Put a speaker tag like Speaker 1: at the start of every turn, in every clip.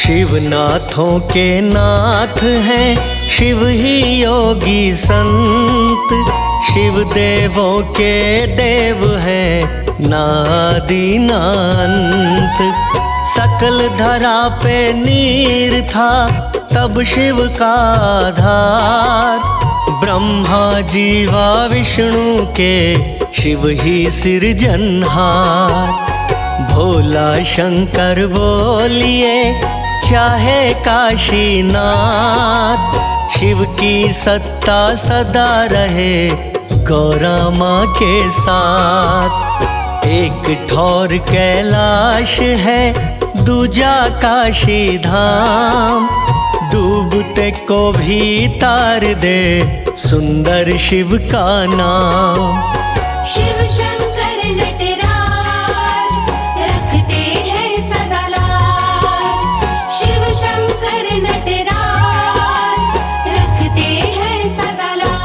Speaker 1: शिवनाथों के नाथ हैं शिव ही योगी संत, शिव देवों के देव हैं नादि नांत। सकल धरा पे नीर था तब शिव का आधार, ब्रह्मा जीवा विष्णु के शिव ही सिरजनहार। भोला शंकर बोलिए चाहे काशीनाथ, शिव की सत्ता सदा रहे गौरा माँ के साथ। एक ठौर कैलाश है दूजा काशी धाम, डूबते को भी तार दे सुंदर शिव का नाम।
Speaker 2: शिव शंकर नटराज रखते हैं सदा लाज, शिव शंकर नटराज रखते हैं सदा लाज।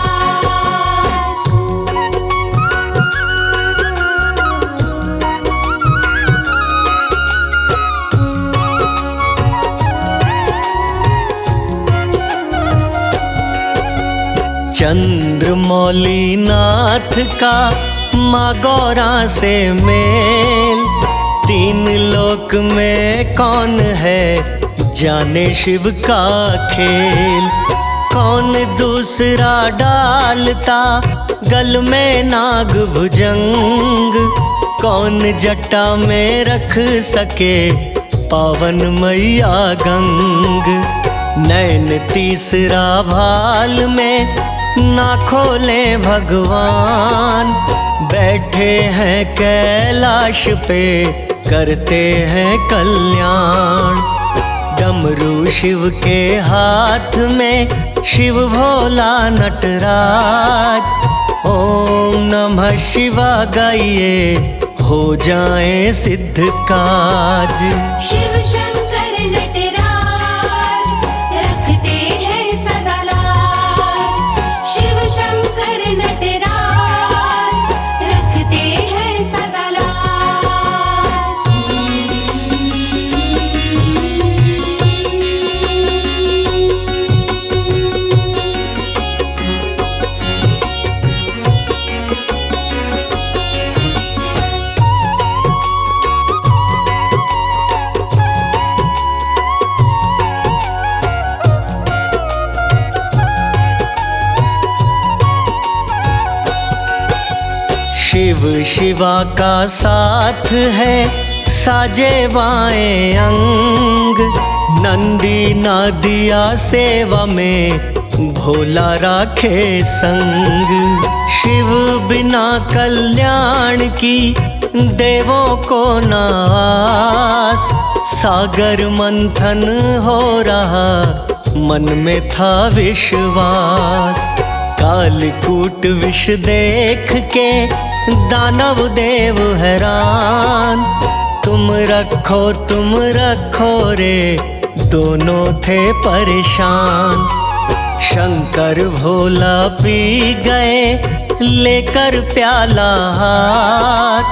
Speaker 1: चंद्रमौली नाथ का माँ गौरा से मेल, तीन लोक में कौन है जाने शिव का खेल। कौन दूसरा डालता गल में नाग भुजंग, कौन जटा में रख सके पावन मैया गंग। नैन तीसरा भाल में ना खोले भगवान, बैठे हैं कैलाश पे करते हैं कल्याण। डमरू शिव के हाथ में शिव भोला नटराज, ओम नमः शिवाय गाइए हो जाए सिद्ध काज।
Speaker 2: शिव शंकर नटराज रखते हैं सदा लाज, शिव शंकर नटराज रखते हैं सदा लाज।
Speaker 1: शिव शिवा का साथ है साजे बाएं अंग, नंदी नादिया सेवा में भोला राखे संग। शिव बिना कल्याण की देवों को नास, सागर मंथन हो रहा मन में था विश्वास। कालकूट विष देख के दानव देव हैरान, तुम रखो रे दोनों थे परेशान। शंकर भोला पी गए लेकर प्याला हाथ,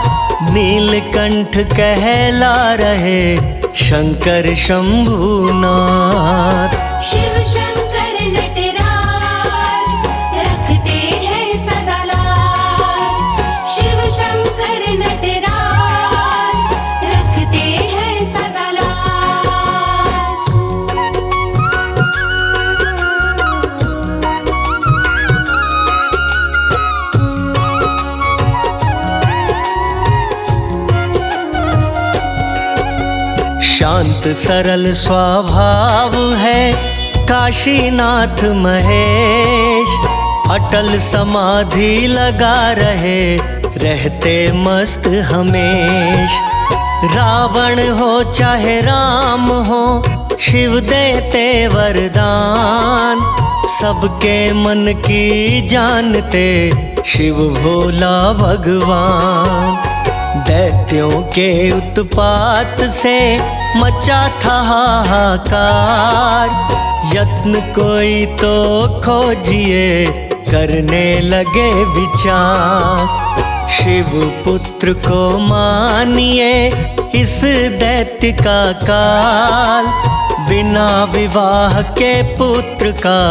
Speaker 1: नीलकंठ कहला रहे शंकर शंभुनाथ।
Speaker 2: शिव शंकर नटराज रखते हैं सदा लाज, शिव शंकर नटराज रखते हैं सदा लाज।
Speaker 1: शांत सरल स्वभाव है काशीनाथ महेश, अटल समाधि लगा रहे रहते मस्त हमेश। रावण हो चाहे राम हो शिव देते वरदान, सबके मन की जानते शिव भोला भगवान। दैत्यों के उत्पात से मचा था हाहाकार, यत्न कोई तो खोजिए करने लगे विचार। शिव पुत्र को मानिए इस दैत्य का काल, बिना विवाह के पुत्र का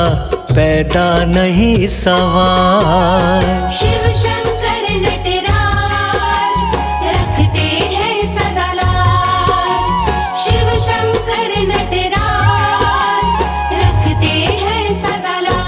Speaker 1: पैदा नहीं सवाल।
Speaker 2: शिव शंकर नटराज रखते हैं सदा लाज। शिव शंकर नटराज रखते हैं सदा लाज।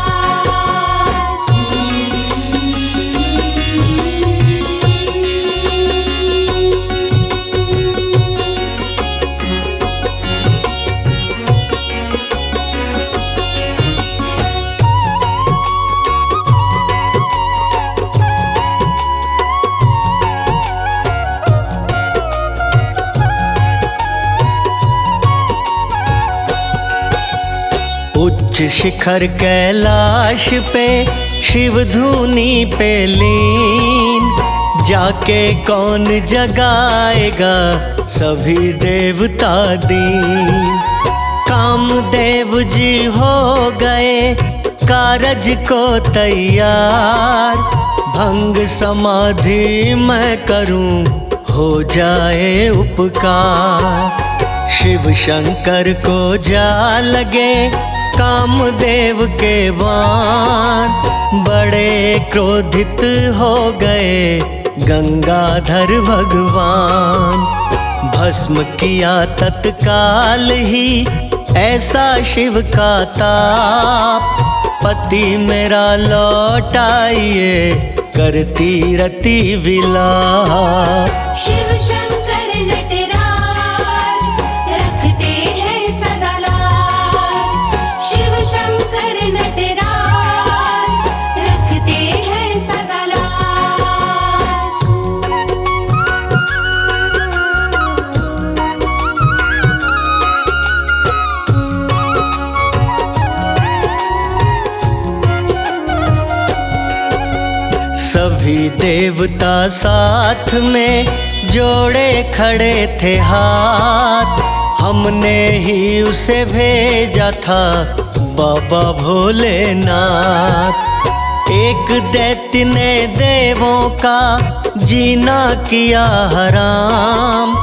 Speaker 1: उच्च शिखर कैलाश पे शिव धुनी पे लीन, जाके कौन जगाएगा सभी देवता दीन। कामदेव जी हो गए कारज को तैयार, भंग समाधि मैं करूं हो जाए उपकार। शिव शंकर को जा लगे कामदेव के बाण, बड़े क्रोधित हो गए गंगाधर भगवान। भस्म किया तत्काल ही ऐसा शिव का ताप, पति मेरा लौटाइए करती रति विलाप।
Speaker 2: शिव शंकर नटराज रखते हैं सदा लाज। शिव शंकर नटराज रखते हैं सदा लाज।
Speaker 1: सभी देवता साथ में जोड़े खड़े थे हाथ, हमने ही उसे भेजा था बाबा भोलेनाथ। एक दैत्य ने देवों का जीना किया हराम,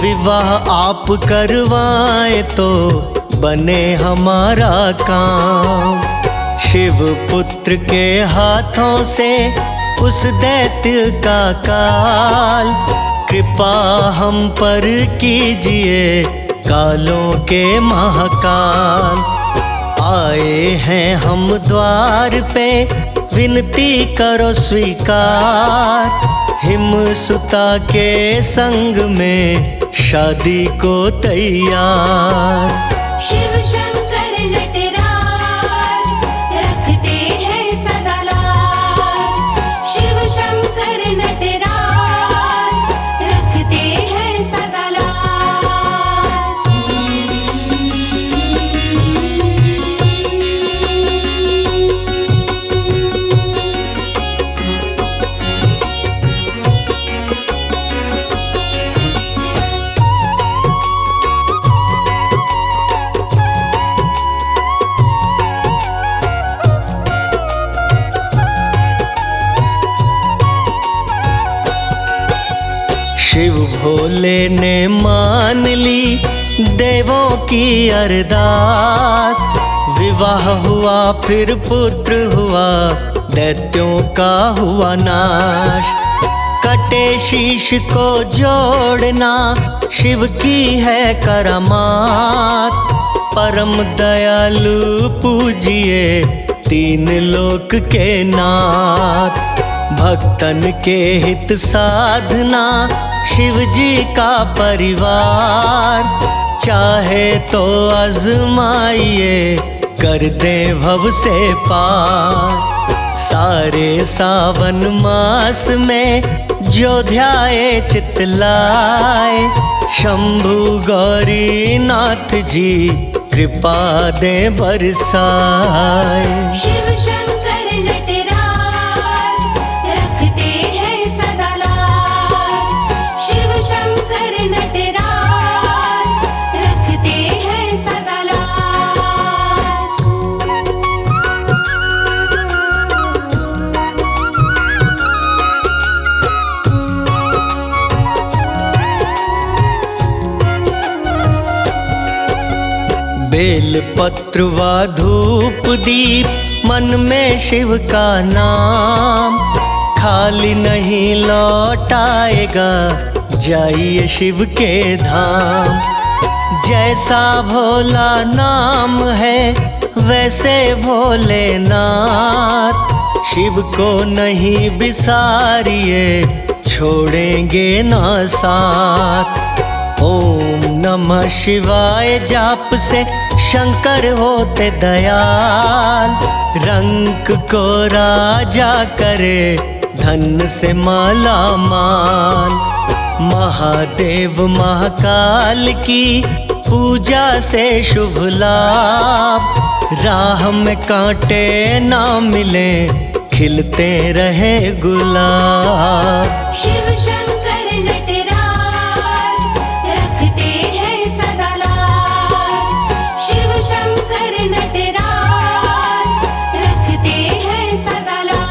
Speaker 1: विवाह आप करवाएं तो बने हमारा काम। शिव पुत्र के हाथों से उस दैत्य का काल, कृपा हम पर कीजिए कालों के महाकाल। आए हैं हम द्वार पे विनती करो स्वीकार, हिम सुता के संग में शादी को तैयार।
Speaker 2: शिव शंकर नटराज रखते हैं सदा लाज। शिव शंकर नटराज रखते हैं सदा लाज।
Speaker 1: शिव भोले ने मान ली देवों की अरदास, विवाह हुआ फिर पुत्र हुआ दैत्यों का हुआ नाश। कटे शीश को जोड़ना शिव की है करामात, परम दयालु पूजिए तीन लोक के नाथ। भक्तन के हित साधना शिव जी का परिवार, चाहे तो आजमाइए कर दे भव से पार। सारे सावन मास में जो ध्याए चितलाए, शंभु गौरी नाथ जी कृपा दे बरसाए।
Speaker 2: शिव शंकर नटराज रखते हैं सदा लाज। शिव शंकर नटराज रखते हैं सदा लाज।
Speaker 1: बेल पत्र व धूप दीप मन में शिव का नाम, खाली नहीं लौटाएगा जाइए शिव के धाम। जैसा भोला नाम है वैसे भोलेनाथ, शिव को नहीं बिसारिए छोड़ेंगे ना साथ। ओम नमः शिवाय जाप से शंकर होते दयाल, रंक को राजा करे धन से माला माल। महादेव महाकाल की पूजा से शुभ लाभ, राह में कांटे ना मिले खिलते रहे गुलाब।
Speaker 2: शिव शंकर नटराज रखते हैं सदा लाज। शिव शंकर नटराज रखते हैं सदा लाज।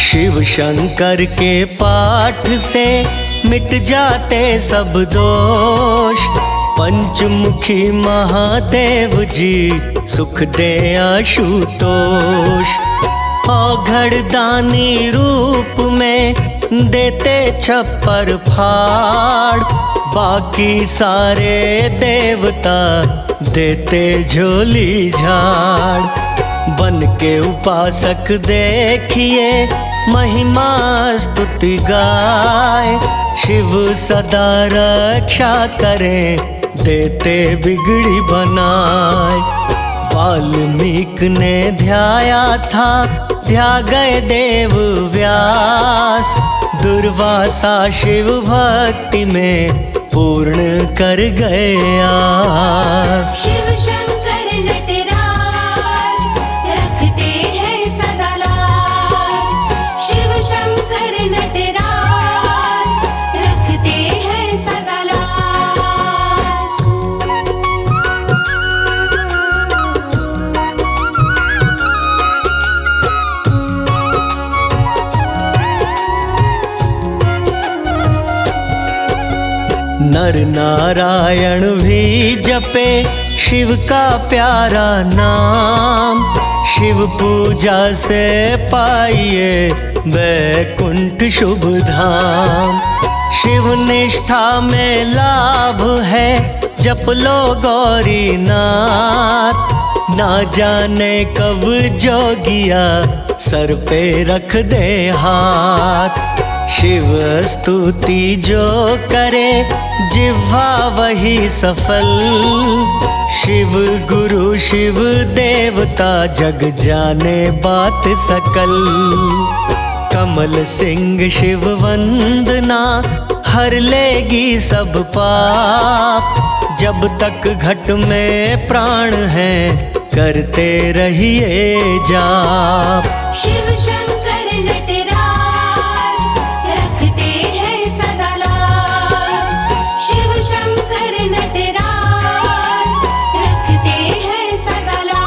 Speaker 1: शिव शंकर के पाठ से मिट जाते सब दोष, पंचमुखी महादेव जी सुख दे आशुतोष। औघड़ दानी रूप में देते छप्पर फाड़, बाकी सारे देवता देते झोली झाड़। बन के उपासक देखिए महिमा स्तुति गाय, शिव सदा रक्षा करे देते बिगड़ी बनाए। वाल्मीकि ने ध्याया था ध्या गए देव व्यास, दुर्वासा शिव भक्ति में पूर्ण कर गए आस।
Speaker 2: शिव शंकर नटराज रखते हैं सदा लाज। शिव शंकर नटराज रखते हैं सदा लाज।
Speaker 1: नर नारायण भी जपे शिव का प्यारा नाम, शिव पूजा से पाइए वैकुंठ शुभ धाम। शिव निष्ठा में लाभ है जप लो गौरी नाथ, ना जाने कब जोगिया सर पे रख दे हाथ। शिव स्तुति जो करे जिह्वा वही सफल, शिव गुरु शिव देवता जग जाने बात सकल। कमल सिंह शिव वंदना हर लेगी सब पाप, जब तक घट में प्राण है करते रहिए जाप।
Speaker 2: शिव शंकर नटराज रखते हैं सदा लाज। शिव शंकर नटराज रखते हैं सदा लाज।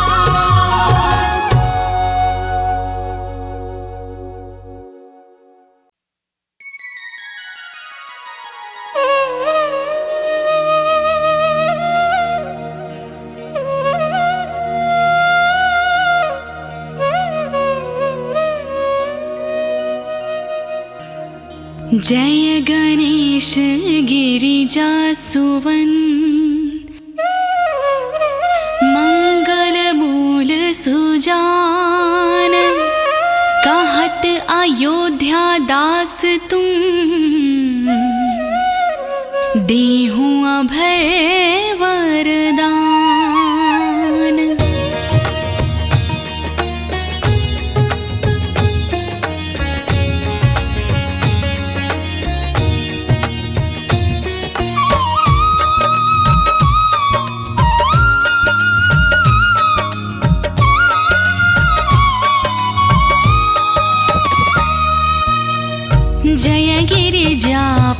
Speaker 3: जय गणेश गिरिजा सुवन, मंगल मूल सुजान। कहत अयोध्या दास तुम, देहु अभय वरदान।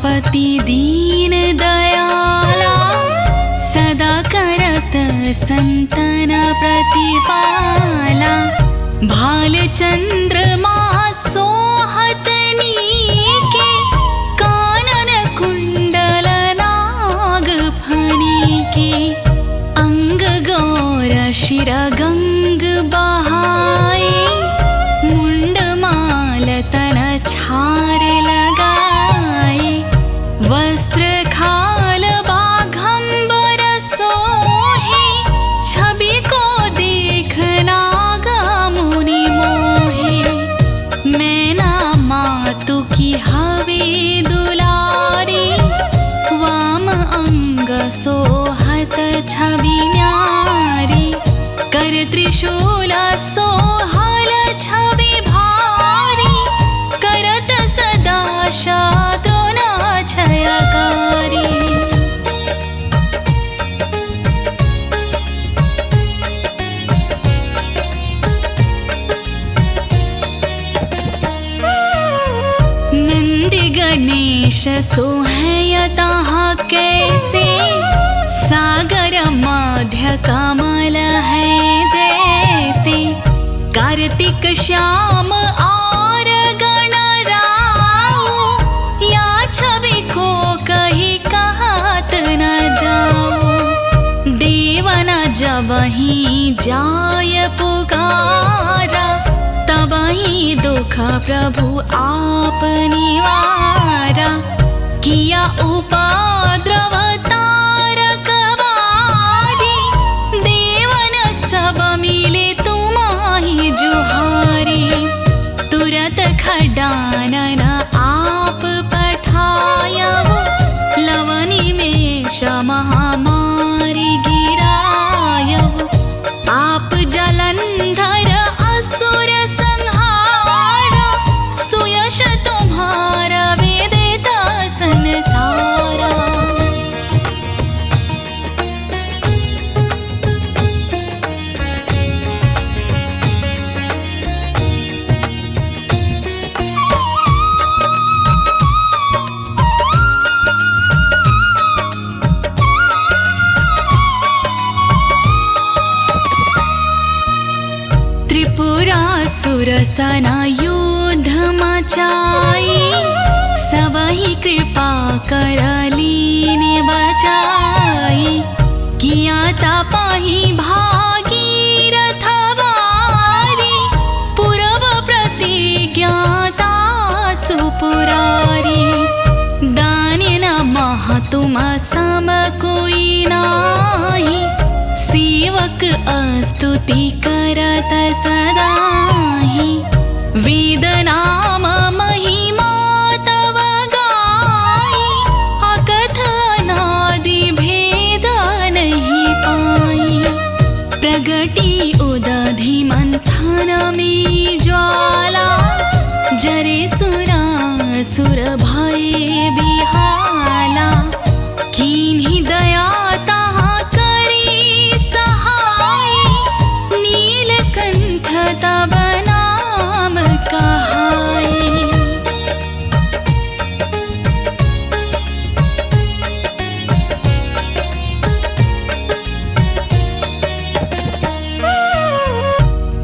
Speaker 3: पति दीन दयाला, सदा करत संतन प्रतिपाला। भाल चंद्रमा सोहत नीके, कानन कुंडल नाग फणीके। अंग गौर शिर गंग बहाए, मुंड माल तन छार लगाए। वस्त्र खाल बाघंबर सोहे, छवि को देख नागा मुनि मोहे। मैना मातु की हवे दुलारी, वाम अंग सोहत छवि न्यारी। कर त्रिशूल सोहल छवि भारी, करत सदा शत्रु नाक्षयकारी। नंदी गणेश सोहयता कैसे, सागर मध्य कमल है जैसे। कार्तिक श्याम और गणराओ, या छवि को कही कहत न जाओ। देवन जब ही जाय पुकारा, तब ही दुख प्रभु आप निवारा। किया उपद्रव तारक बारी, देवन सब मिले तुम्हारी जुहारी। तुरत खडानन आप पठायहु, लवनी में महामारी गिरायहु। आप जलंधर असुर संहारा, सुयश तुम्हारा वेदिता संसारा। त्रिपुरासुर सना युद्ध मचाई, सबहि कृपा कर लीने बचाई। किया तापाही भागीरथ वारी, पूरब प्रतिज्ञाता सुपुरारी। दानिन मह तुम सम कोई नाही, सेवक स्तुति करत सदाहि। वेद नाम महिमा तव गाई, अकथ अनादि भेद नहीं पाई। प्रगटी उदधि मंथन में ज्वाला, जरे सुरासुर भय बिहाला। कीन्ही दया तब नाम कहाई।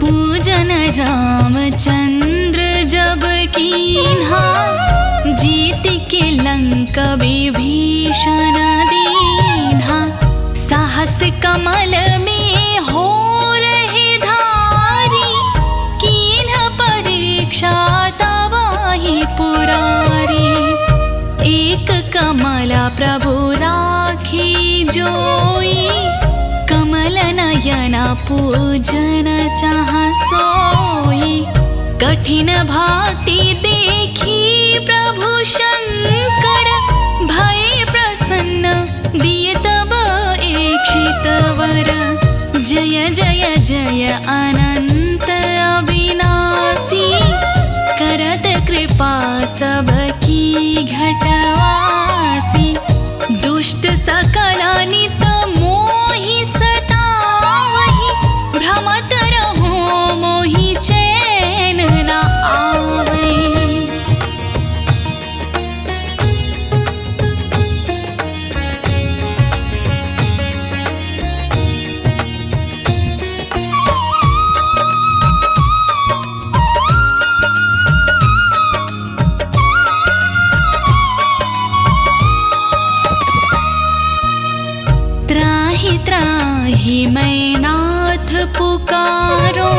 Speaker 3: पूजन रामचंद्र जब कीन्हा, जीत के लंक विभीषण दीन्हा। साहस कमल में हो तवाही पुरारी। एक कमला प्रभु राखी जोई, कमल नयन पूजन चाह सोई। कठिन भक्ति देखी प्रभु शंकर, भय प्रसन्न दिए तब इक्षित वर। जय जय जय अनंत अविनाशी, करत कृपा सबकी घटवासी। दुष्ट सकल नित मोहि सतावहि, भ्रमत रहो मोहि चैन न आवे। ताहि मैं नाथ पुकारो,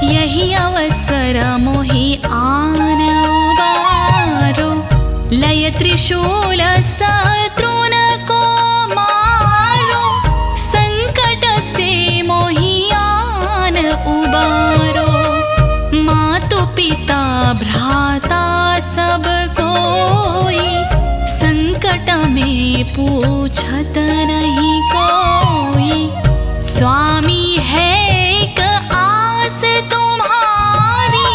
Speaker 3: यही अवसर मोहि आन उबारो। लय त्रिशूल शत्रुन को मारो, संकट से मोहि आन उबारो। मातु पिता भ्राता सब कोई, संकट में पूछत नहीं कोई। स्वामी है एक आस तुम्हारी,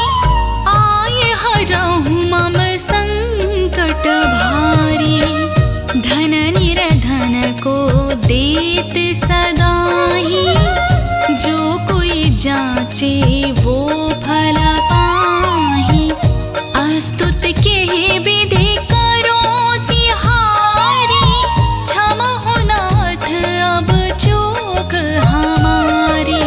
Speaker 3: आए हरहु मम संकट भारी। धन निर्धन को देत सदाही, जो कोई जाचे वो फल पाही। अस्तुत के विधि करो तिहारी, क्षमहु नाथ अब चूक हमारी।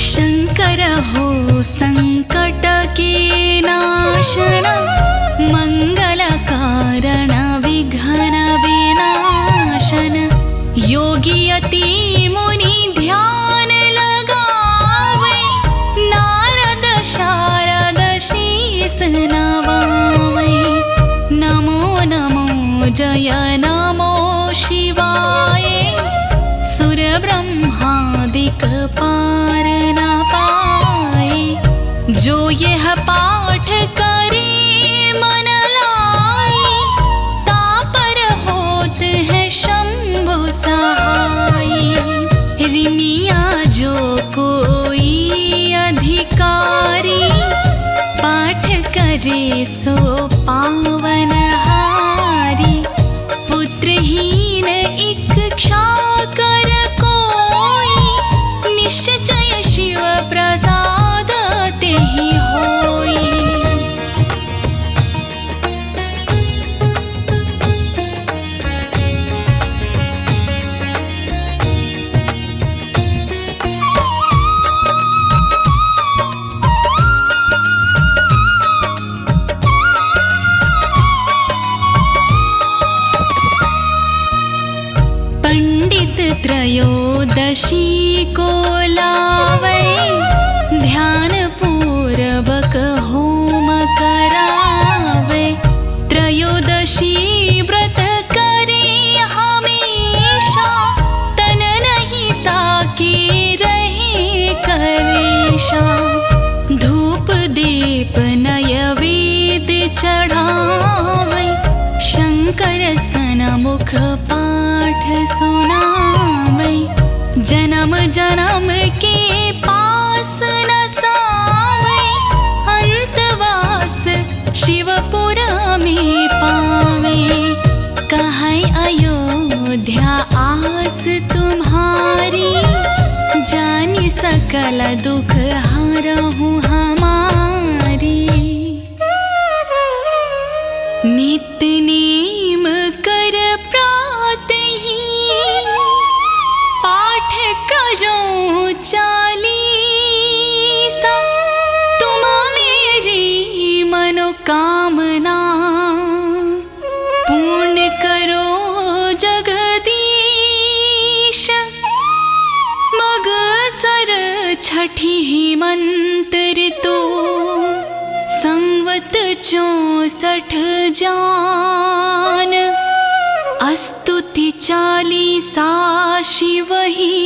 Speaker 3: शंकर हो संकट के नाशन, मंगल कारण विघ्न विनाशन। योगी अति मुनि ध्यान लगावे, नारद शारद शीस नवावे। नमो नमो जय नमो शिवाय, सुर ब्रह्मादिक पार न पाए। जो यह पाठ करे मन लाई, तापर होत है शंभु सहाय। ऋनिया जो कोई अधिकारी, पाठ करे सो पावन हारी। पुत्रहीन इच्छा कर कोई, निश्चय शिव प्रसाद तेहि होई। पंडित त्रयोदशी को लावे, ध्यान पूर्वक होम करावे। त्रयोदशी व्रत करे हमेशा, तन नहीं ताके रहे कलेशा। धूप दीप नैवेद चढ़ावे, शंकर सनमुख पाठ सुनावे। जन्म जन्म के पास न सावे, अंतवास शिवपुर में पावे। कहै अयोध्या आस तुम्हारी, जानि सकल दुख हरहु हमारी। नित्य नेम कर प्रातहि, पाठ करो चालीसा। तुम मेरी मनोकामना, पूर्ण करो जगदीश। मगसर छठी मंत्र तो, संवत 64 जान। स्तुति चालीसा शिव ही,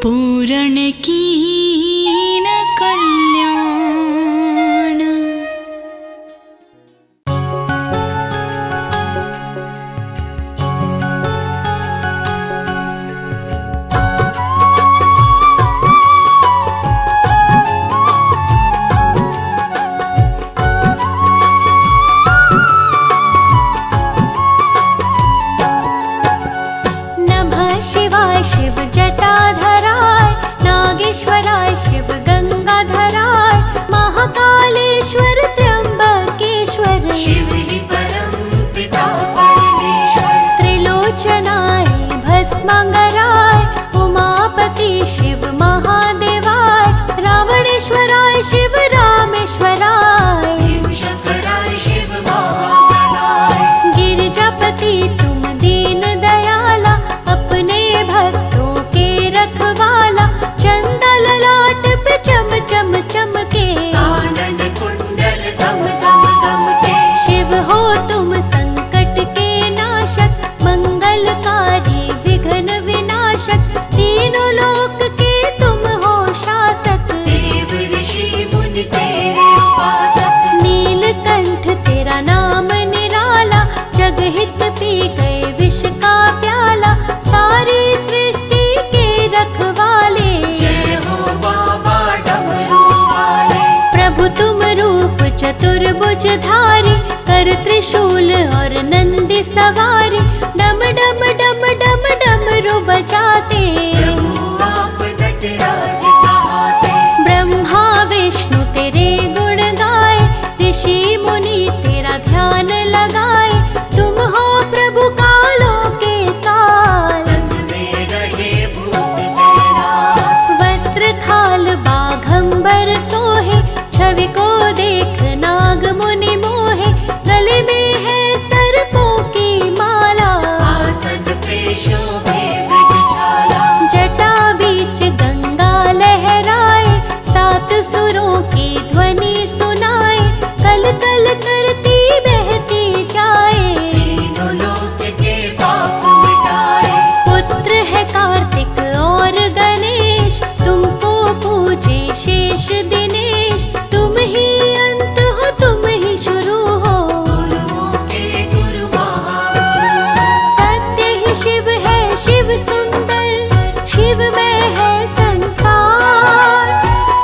Speaker 3: पूर्ण कीन कल्याण।
Speaker 4: शिव जटाधराय, नागेश्वराय शेष दिनेश, तुम ही अंत हो तुम ही शुरू हो।
Speaker 2: गुरुओं के गुरु महागुरु,
Speaker 4: सत्य ही शिव है शिव सुंदर, शिव में है संसार।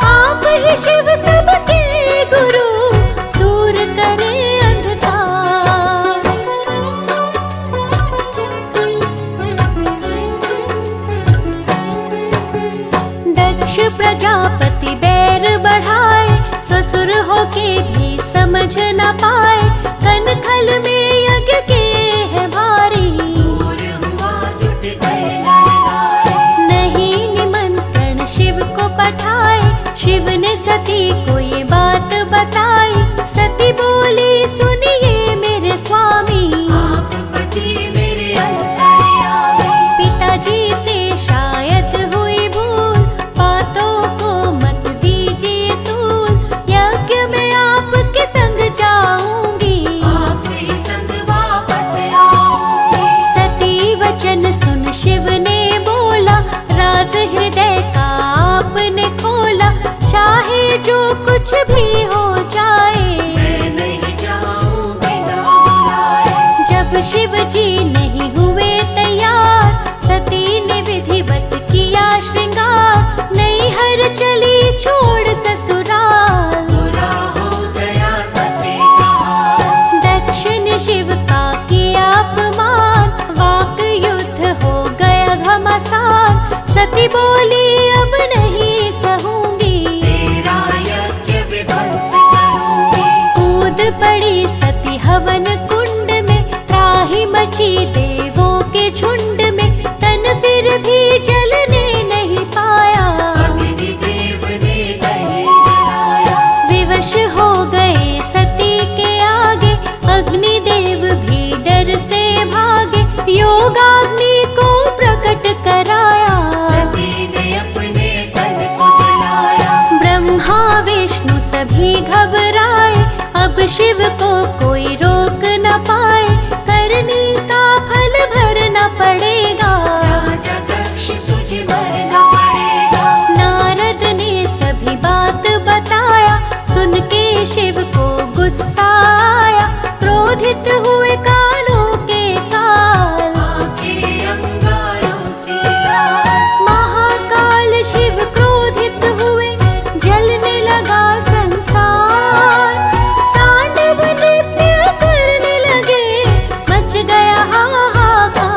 Speaker 4: आप ही शिव सबके गुरु, दूर करे अंधकार। दक्ष प्रजापति बैर बढ़ाए, ससुर होके भी समझ न पाए। कनखल में यज्ञ के है भारी,
Speaker 2: दूर हुआ जुट गए नर नारी।
Speaker 4: नहीं निमंत्रण शिव को पठाए, शिव ने सती को ये बात बताई। सती बोली सुनिए मेरे स्वामी,
Speaker 2: आप पति मेरे अंतर्यामी।
Speaker 4: पिताजी से शायद हुई भूल, बातों को मत दीजिए तूल। यज्ञ में आपके संग जाऊंगी,
Speaker 2: आप ही संग वापस आऊंगी।
Speaker 4: सती वचन सुन शिव ने बोला, राज हृदय का आपने खोला। चाहे जो कुछ भी हो जाए,
Speaker 2: मैं नहीं जाऊं बिना बुलाए।
Speaker 4: जब शिव जी नहीं हुए तैयार, सती ने विधिवत किया श्रृंगार। नैहर चली छोड़ ससुराल,
Speaker 2: बुरा हो गया सती का हाल।
Speaker 4: दक्ष ने शिव का किया अपमान, वाक युद्ध हो गया घमासान। सती बोली अब नहीं सहूंगी,
Speaker 2: तेरा यज्ञ विध्वंस करूंगी।
Speaker 4: कूद पड़ी सती हवन कुंड में, त्राही मची देवों के झुंड में। तन फिर भी जलने नहीं पाया,
Speaker 2: अग्निदेव ने नहीं जलाया।
Speaker 4: विवश हो गए सती के आगे, अग्निदेव भी डर से भागे। योगाग्नि को प्रकट कराया,
Speaker 2: सती ने अपने तन को जलाया।
Speaker 4: ब्रह्मा विष्णु सभी घबराए, अब शिव को कोई रोक न पाए। करनी का फल भरना पड़ेगा,
Speaker 2: राजा दक्ष तुझे मरना पड़ेगा।
Speaker 4: नारद ने सभी बात बताया, सुन के शिव को गुस्सा आया। क्रोधित हुए कालों के काल,
Speaker 2: आंखें अंगारों से लाल।
Speaker 4: महाकाल शिव क्रोधित हुए, जलने लगा संसार। तांडव नृत्य करने लगे, मच गया हाहाकार।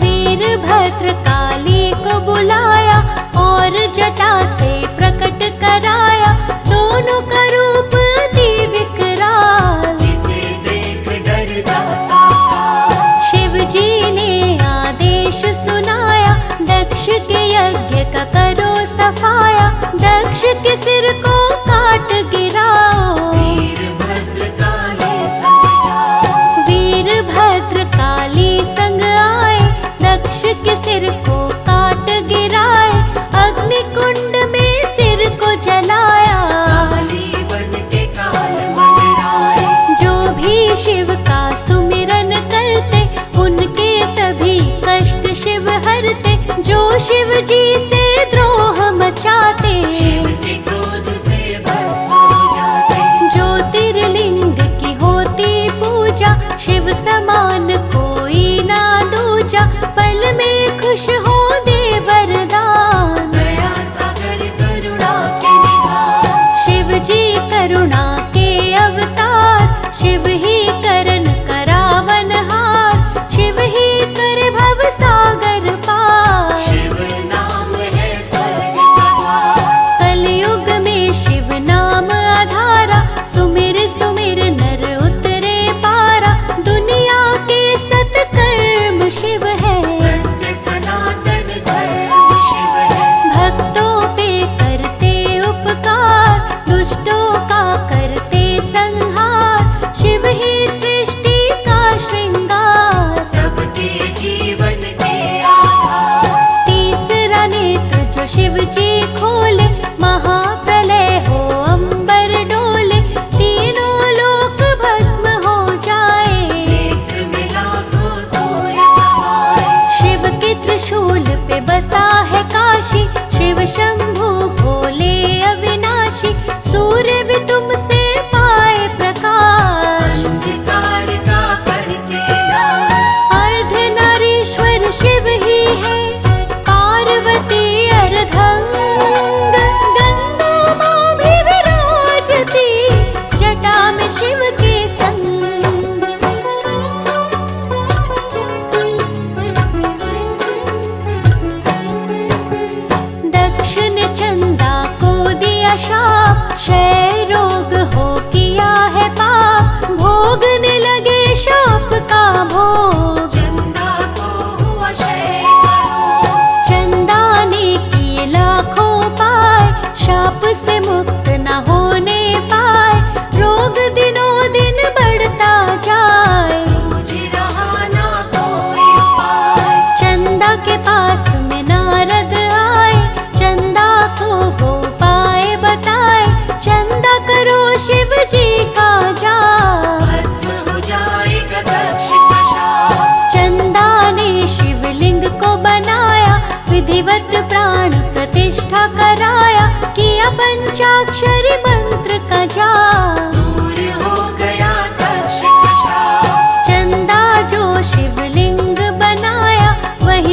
Speaker 4: वीरभद्र काली को बुलाया, और जटा से प्रकट कराया। दोनों का रूप अति विकराल,
Speaker 2: जिसे देख डर जाता था।
Speaker 4: शिव जी ने आदेश सुनाया, दक्ष के यज्ञ का करो सफाया। दक्ष के सिर को काट गिराओ,
Speaker 2: वीरभद्र काले संग जाओ।
Speaker 4: वीरभद्र काली संग आए, दक्ष के सिर को काट गिराए। अग्नि कुंड में सिर को जलाया,
Speaker 2: काली बन के काल मंडराए।
Speaker 4: जो भी शिव का सुमिरन करते, उनके सभी कष्ट शिव हरते। जो शिव जी से द्रोह मचाते,
Speaker 2: शिव के क्रोध से भस्म हो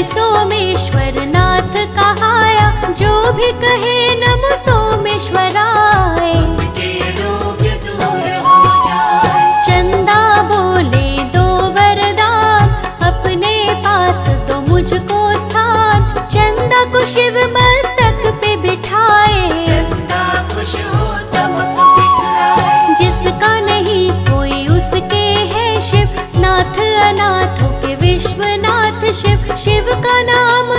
Speaker 4: सोमेश्वर नाथ कहाया, जो भी कहे नमो सोमेश्वराय।
Speaker 2: उसके रोग दूर हो जाए।
Speaker 4: चंदा बोले दो वरदान, अपने पास दो मुझको स्थान। चंदा को शिव मस्तक पे बिठाए,
Speaker 2: चंदा खुश हो चमक बिखराए।
Speaker 4: जिसका नहीं कोई उसके है शिव, नाथ अनाथों के विश्वनाथ शिव। शिव का नाम